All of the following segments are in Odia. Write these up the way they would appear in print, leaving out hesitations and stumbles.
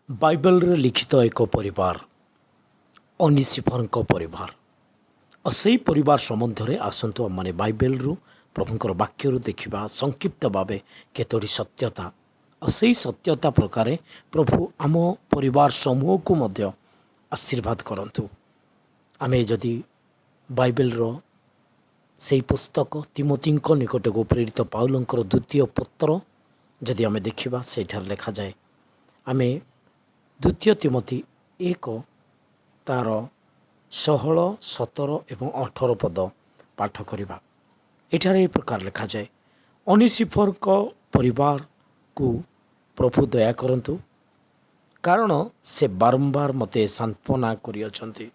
ବାଇବେଲରେ ଲିଖିତ ଏକ ପରିବାର ଅନିସିଫରଙ୍କ ପରିବାର ଆଉ ସେହି ପରିବାର ସମ୍ବନ୍ଧରେ ଆସନ୍ତୁ ଆମମାନେ ବାଇବେଲରୁ ପ୍ରଭୁଙ୍କର ବାକ୍ୟରୁ ଦେଖିବା ସଂକ୍ଷିପ୍ତ ଭାବେ କେତୋଟି ସତ୍ୟତା ଆଉ ସେହି ସତ୍ୟତା ପ୍ରକାରେ ପ୍ରଭୁ ଆମ ପରିବାର ସମୂହକୁ ମଧ୍ୟ ଆଶୀର୍ବାଦ କରନ୍ତୁ। ଆମେ ଯଦି ବାଇବେଲର ସେହି ପୁସ୍ତକ ତିମୋଥୀଙ୍କ ନିକଟକୁ ପ୍ରେରିତ ପାଉଲଙ୍କର ଦ୍ୱିତୀୟ ପତ୍ର ଯଦି ଆମେ ଦେଖିବା ସେଠାରେ ଲେଖାଯାଏ, ଆମେ ଦ୍ୱିତୀୟ ତିମୋଥୀ 1 ତାର 16, 17 ଏବଂ 18 ପଦ ପାଠ କରିବା। ଏଠାରେ ଏ ପ୍ରକାର ଲେଖାଯାଏ, ଅନିସିଫରଙ୍କ ପରିବାରକୁ ପ୍ରଭୁ ଦୟା କରନ୍ତୁ, କାରଣ ସେ ବାରମ୍ବାର ମୋତେ ସାନ୍ତ୍ୱନା କରିଅଛନ୍ତି।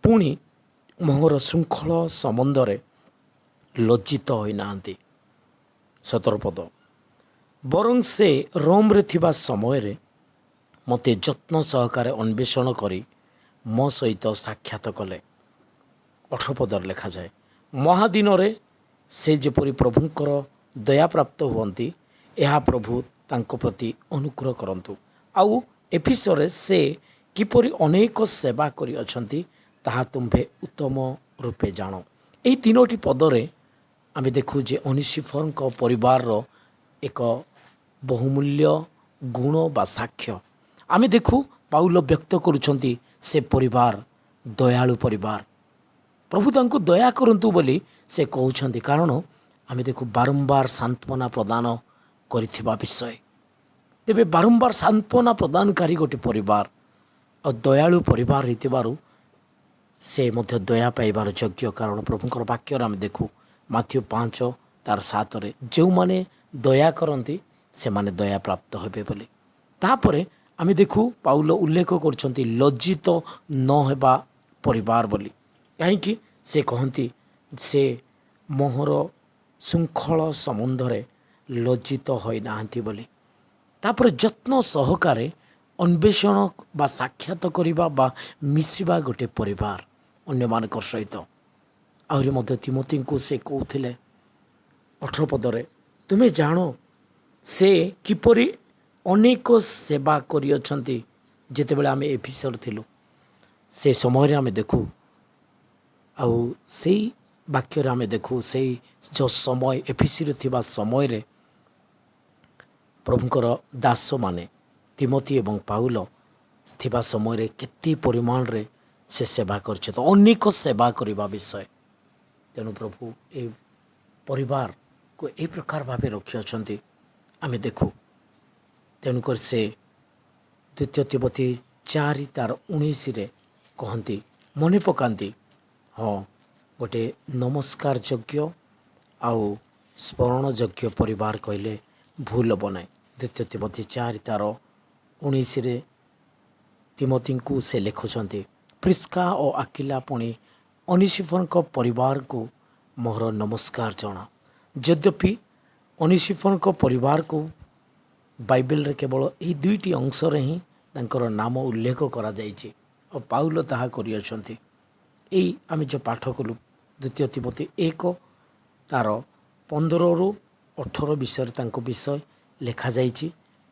ପୁଣି ମୋହର ଶୃଙ୍ଖଳ ସମ୍ବନ୍ଧରେ ଲଜ୍ଜିତ ହୋଇନାହାନ୍ତି। 17 ପଦ, ବରଂ ସେ ରୋମରେ ଥିବା ସମୟରେ ମୋତେ ଯତ୍ନ ସହକାରେ ଅନ୍ୱେଷଣ କରି ମୋ ସହିତ ସାକ୍ଷାତ କଲେ। 18 ପଦରେ ଲେଖାଯାଏ, ମହାଦିନରେ ସେ ଯେପରି ପ୍ରଭୁଙ୍କର ଦୟାପ୍ରାପ୍ତ ହୁଅନ୍ତି, ଏହା ପ୍ରଭୁ ତାଙ୍କ ପ୍ରତି ଅନୁଗ୍ରହ କରନ୍ତୁ। ଆଉ ଏଫିସରେ ସେ କିପରି ଅନେକ ସେବା କରିଅଛନ୍ତି ତାହା ତୁମ୍ଭେ ଉତ୍ତମ ରୂପେ ଜାଣ। ଏହି 3ଟି ପଦରେ ଆମେ ଦେଖୁ ଯେ ଅନିସିଫରଙ୍କ ପରିବାରର ଏକ ବହୁମୂଲ୍ୟ ଗୁଣ ବା ସାକ୍ଷ୍ୟ ଆମେ ଦେଖୁ। ପାଉଲ ବ୍ୟକ୍ତ କରୁଛନ୍ତି ସେ ପରିବାର ଦୟାଳୁ ପରିବାର। ପ୍ରଭୁ ତାଙ୍କୁ ଦୟା କରନ୍ତୁ ବୋଲି ସେ କହୁଛନ୍ତି, କାରଣ ଆମେ ଦେଖୁ ବାରମ୍ବାର ସାନ୍ତ୍ୱନା ପ୍ରଦାନ କରିଥିବା ବିଷୟ। ତେବେ ବାରମ୍ବାର ସାନ୍ତ୍ୱନା ପ୍ରଦାନକାରୀ ଗୋଟିଏ ପରିବାର ଆଉ ଦୟାଳୁ ପରିବାର ହେଇଥିବାରୁ ସେ ମଧ୍ୟ ଦୟା ପାଇବାର ଯୋଗ୍ୟ, କାରଣ ପ୍ରଭୁଙ୍କର ବାକ୍ୟରେ ଆମେ ଦେଖୁ ମାଥ୍ୟୁ 5 ତାର 7ରେ, ଯେଉଁମାନେ ଦୟା କରନ୍ତି ସେମାନେ ଦୟା ପ୍ରାପ୍ତ ହେବେ ବୋଲି। ତାପରେ ଆମେ ଦେଖୁ ପାଉଲ ଉଲ୍ଲେଖ କରୁଛନ୍ତି ଲଜ୍ଜିତ ନ ହେବା ପରିବାର ବୋଲି। କାହିଁକି ସେ କହନ୍ତି ସେ ମୋହର ଶୃଙ୍ଖଳ ସମ୍ବନ୍ଧରେ ଲଜ୍ଜିତ ହୋଇନାହାନ୍ତି ବୋଲି। ତାପରେ ଯତ୍ନ ସହକାରେ ଅନ୍ୱେଷଣ ବା ସାକ୍ଷାତ କରିବା ବା ମିଶିବା ଗୋଟିଏ ପରିବାର ଅନ୍ୟମାନଙ୍କ ସହିତ। ଆହୁରି ମଧ୍ୟ ତିମୋଥୀଙ୍କୁ ସେ କହୁଥିଲେ 18 ପଦରେ, ତୁମେ ଜାଣ ସେ କିପରି ଅନେକ ସେବା କରିଅଛନ୍ତି। ଯେତେବେଳେ ଆମେ ଏଫିସରେ ଥିଲୁ ସେ ସମୟରେ ଆମେ ଦେଖୁ, ଆଉ ସେଇ ବାକ୍ୟରେ ଆମେ ଦେଖୁ ସେଇ ଯେଉଁ ସମୟ ଏଫିସିରେ ଥିବା ସମୟରେ ପ୍ରଭୁଙ୍କର ଦାସମାନେ ତିମୋଥୀ ଏବଂ ପାଉଲ ଥିବା ସମୟରେ କେତେ ପରିମାଣରେ ସେ ସେବା କରିଛନ୍ତି, ଅନେକ ସେବା କରିବା ବିଷୟ। ତେଣୁ ପ୍ରଭୁ ଏ ପରିବାରକୁ ଏହି ପ୍ରକାର ଭାବେ ରଖିଅଛନ୍ତି ଆମେ ଦେଖୁ। ତେଣୁକରି ସେ ଦ୍ୱିତୀୟ ତିମୋଥୀ 4 ତାର 19ରେ କହନ୍ତି, ମନେ ପକାନ୍ତି, ହଁ ଗୋଟେ ନମସ୍କାର ଯୋଗ୍ୟ ଆଉ ସ୍ମରଣ ଯୋଗ୍ୟ ପରିବାର କହିଲେ ଭୁଲ ହେବ ନାହିଁ। ଦ୍ୱିତୀୟ ତିମୋଥୀ 4 ତାର 19ରେ ତିମୋଥୀଙ୍କୁ ସେ ଲେଖୁଛନ୍ତି, ପ୍ରିସ୍କା ଓ ଆକିଲା ପୁଣି ଅନିସିଫରଙ୍କ ପରିବାରକୁ ମୋର ନମସ୍କାର ଜଣା। ଯଦ୍ୟପି ଅନିସିଫରଙ୍କ ପରିବାରକୁ ବାଇବେଲରେ କେବଳ ଏହି 2ଟି ଅଂଶରେ ହିଁ ତାଙ୍କର ନାମ ଉଲ୍ଲେଖ କରାଯାଇଛି ଆଉ ପାଉଲ ତାହା କରିଅଛନ୍ତି। ଏଇ ଆମେ ଯେଉଁ ପାଠ କଲୁ ଦ୍ୱିତୀୟ ତିମୋଥୀ 1 ତାର 15ରୁ 18 ବିଷୟରେ ତାଙ୍କ ବିଷୟ ଲେଖାଯାଇଛି।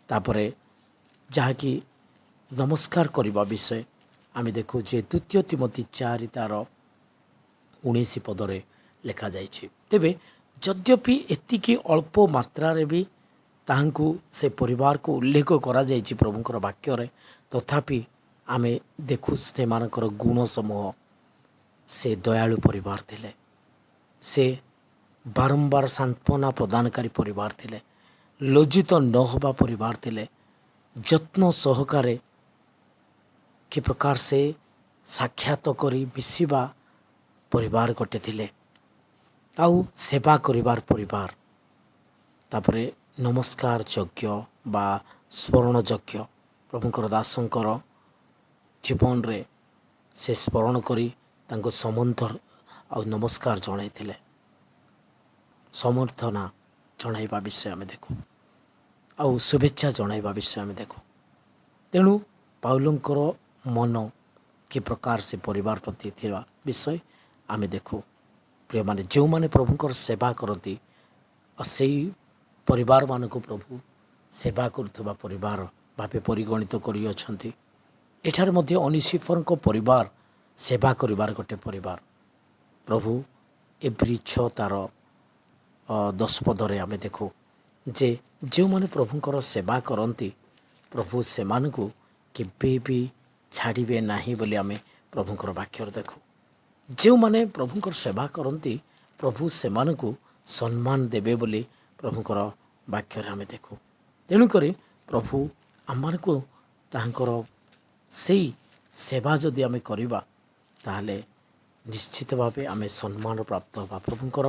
ତାପରେ ଯାହାକି ନମସ୍କାର କରିବା ବିଷୟ ଆମେ ଦେଖୁ ଯେ ଦ୍ୱିତୀୟ ତିମୋଥୀ 4 ତାର 19 ପଦରେ ଲେଖାଯାଇଛି। ତେବେ ଯଦ୍ୟପି ଏତିକି ଅଳ୍ପ ମାତ୍ରାରେ ବି ତାହାଙ୍କୁ ସେ ପରିବାରକୁ ଉଲ୍ଲେଖ କରାଯାଇଛି ପ୍ରଭୁଙ୍କର ବାକ୍ୟରେ, ତଥାପି ଆମେ ଦେଖୁ ସେମାନଙ୍କର ଗୁଣ ସମୂହ। ସେ ଦୟାଳୁ ପରିବାର ଥିଲେ, ସେ ବାରମ୍ବାର ସାନ୍ତ୍ୱନା ପ୍ରଦାନକାରୀ ପରିବାର ଥିଲେ, ଲଜ୍ଜିତ ନ ହେବା ପରିବାର ଥିଲେ, ଯତ୍ନ ସହକାରେ କି ପ୍ରକାର ସେ ସାକ୍ଷାତ କରି ମିଶିବା ପରିବାର ଗୋଟେ ଥିଲେ, ଆଉ ସେବା କରିବାର ପରିବାର। ତାପରେ ନମସ୍କାର ଯୋଗ୍ୟ ବା ସ୍ମରଣ ଯୋଗ୍ୟ ପ୍ରଭୁଙ୍କର ଦାସଙ୍କର ଜୀବନରେ ସେ ସ୍ମରଣ କରି ତାଙ୍କୁ ସମର୍ଥନ ଆଉ ନମସ୍କାର ଜଣାଇଥିଲେ, ସମର୍ଥନା ଜଣାଇବା ବିଷୟ ଆମେ ଦେଖୁ ଆଉ ଶୁଭେଚ୍ଛା ଜଣାଇବା ବିଷୟ ଆମେ ଦେଖୁ। ତେଣୁ ପାଉଲଙ୍କର ମନ କି ପ୍ରକାର ସେ ପରିବାର ପ୍ରତି ଥିବା ବିଷୟ ଆମେ ଦେଖୁ। ପ୍ରିୟମାନେ, ଯେଉଁମାନେ ପ୍ରଭୁଙ୍କର ସେବା କରନ୍ତି ଆଉ ସେଇ ପରିବାରମାନଙ୍କୁ ପ୍ରଭୁ ସେବା କରୁଥିବା ପରିବାର ଭାବେ ପରିଗଣିତ କରିଅଛନ୍ତି। ଏଠାରେ ମଧ୍ୟ ଅନିସିଫରଙ୍କ ପରିବାର ସେବା କରିବାର ଗୋଟେ ପରିବାର। ପ୍ରଭୁ ଏଭ୍ରି 6 ତାର 10 ପଦରେ ଆମେ ଦେଖୁ ଯେ ଯେଉଁମାନେ ପ୍ରଭୁଙ୍କର ସେବା କରନ୍ତି ପ୍ରଭୁ ସେମାନଙ୍କୁ କେବେ ବି ଛାଡ଼ିବେ ନାହିଁ ବୋଲି ଆମେ ପ୍ରଭୁଙ୍କର ବାକ୍ୟରେ ଦେଖୁ। ଯେଉଁମାନେ ପ୍ରଭୁଙ୍କର ସେବା କରନ୍ତି ପ୍ରଭୁ ସେମାନଙ୍କୁ ସମ୍ମାନ ଦେବେ ବୋଲି ପ୍ରଭୁଙ୍କର ବାକ୍ୟରେ ଆମେ ଦେଖୁ। ତେଣୁକରି ପ୍ରଭୁ ଆମମାନଙ୍କୁ ତାହାଙ୍କର ସେଇ ସେବା ଯଦି ଆମେ କରିବା ତାହେଲେ ନିଶ୍ଚିତ ଭାବେ ଆମେ ସମ୍ମାନ ପ୍ରାପ୍ତ ହେବା ପ୍ରଭୁଙ୍କର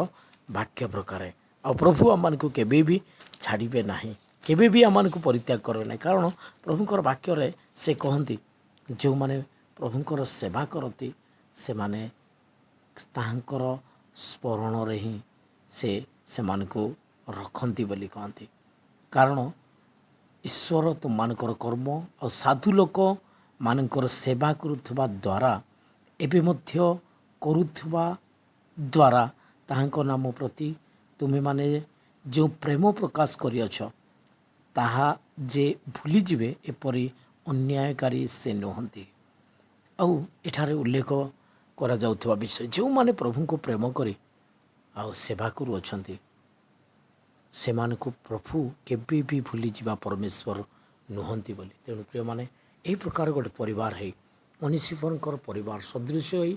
ବାକ୍ୟ ପ୍ରକାରେ। ଆଉ ପ୍ରଭୁ ଆମମାନଙ୍କୁ କେବେ ବି ଛାଡ଼ିବେ ନାହିଁ, କେବେ ବି ଆମମାନଙ୍କୁ ପରିତ୍ୟାଗ କରିବେ ନାହିଁ। କାରଣ ପ୍ରଭୁଙ୍କର ବାକ୍ୟରେ ସେ କହନ୍ତି ଯେଉଁମାନେ ପ୍ରଭୁଙ୍କର ସେବା କରନ୍ତି ସେମାନେ ତାହାଙ୍କର ସ୍ମରଣରେ ହିଁ ସେମାନଙ୍କୁ ରଖନ୍ତି ବୋଲି କହନ୍ତି। କାରଣ ଈଶ୍ୱର ତୁମମାନଙ୍କର କର୍ମ ଆଉ ସାଧୁ ଲୋକମାନଙ୍କର ସେବା କରୁଥିବା ଦ୍ୱାରା ଏବେ ମଧ୍ୟ କରୁଥିବା ଦ୍ୱାରା ତାହାଙ୍କ ନାମ ପ୍ରତି ତୁମେମାନେ ଯେଉଁ ପ୍ରେମ ପ୍ରକାଶ କରିଅଛ ତାହା ଯେ ଭୁଲିଯିବେ ଏପରି ଅନ୍ୟାୟକାରୀ ସେ ନୁହନ୍ତି। ଆଉ ଏଠାରେ ଉଲ୍ଲେଖ କରାଯାଉଥିବା ବିଷୟ ଯେଉଁମାନେ ପ୍ରଭୁଙ୍କୁ ପ୍ରେମ କରି ଆଉ ସେବା କରୁଅଛନ୍ତି ସେମାନଙ୍କୁ ପ୍ରଭୁ କେବେ ବି ଭୁଲିଯିବା ପରମେଶ୍ୱର ନୁହନ୍ତି ବୋଲି। ତେଣୁ ପ୍ରିୟମାନେ ଏହି ପ୍ରକାର ଗୋଟେ ପରିବାର ହେଇ ଅନିସିଫରଙ୍କର ପରିବାର ସଦୃଶ ହୋଇ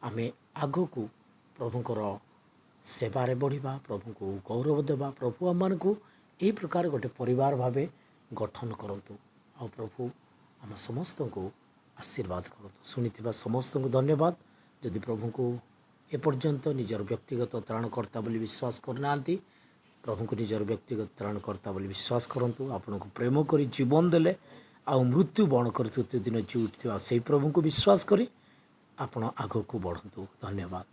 ଆମେ ଆଗକୁ ପ୍ରଭୁଙ୍କର ସେବାରେ ବଢ଼ିବା, ପ୍ରଭୁଙ୍କୁ ଗୌରବ ଦେବା। ପ୍ରଭୁ ଆମମାନଙ୍କୁ ଏହି ପ୍ରକାର ଗୋଟେ ପରିବାର ଭାବେ ଗଠନ କରନ୍ତୁ। ଆଉ ପ୍ରଭୁ ଆମ ସମସ୍ତଙ୍କୁ ଆଶୀର୍ବାଦ କରନ୍ତୁ। ଶୁଣିଥିବା ସମସ୍ତଙ୍କୁ ଧନ୍ୟବାଦ। ଯଦି ପ୍ରଭୁଙ୍କୁ ଏପର୍ଯ୍ୟନ୍ତ ନିଜର ବ୍ୟକ୍ତିଗତ ତ୍ରାଣକର୍ତ୍ତା ବୋଲି ବିଶ୍ୱାସ କରିନାହାନ୍ତି ପ୍ରଭୁଙ୍କୁ ନିଜର ବ୍ୟକ୍ତିଗତ ତ୍ରାଣକର୍ତ୍ତା ବୋଲି ବିଶ୍ୱାସ କରନ୍ତୁ। ଆପଣଙ୍କୁ ପ୍ରେମ କରି ଜୀବନ ଦେଲେ ଆଉ ମୃତ୍ୟୁ ବରଣ କରି ତୃତୀୟ ଦିନ ଜି ଉଠିଥିବା ସେହି ପ୍ରଭୁଙ୍କୁ ବିଶ୍ୱାସ କରି ଆପଣ ଆଗକୁ ବଢ଼ନ୍ତୁ। ଧନ୍ୟବାଦ।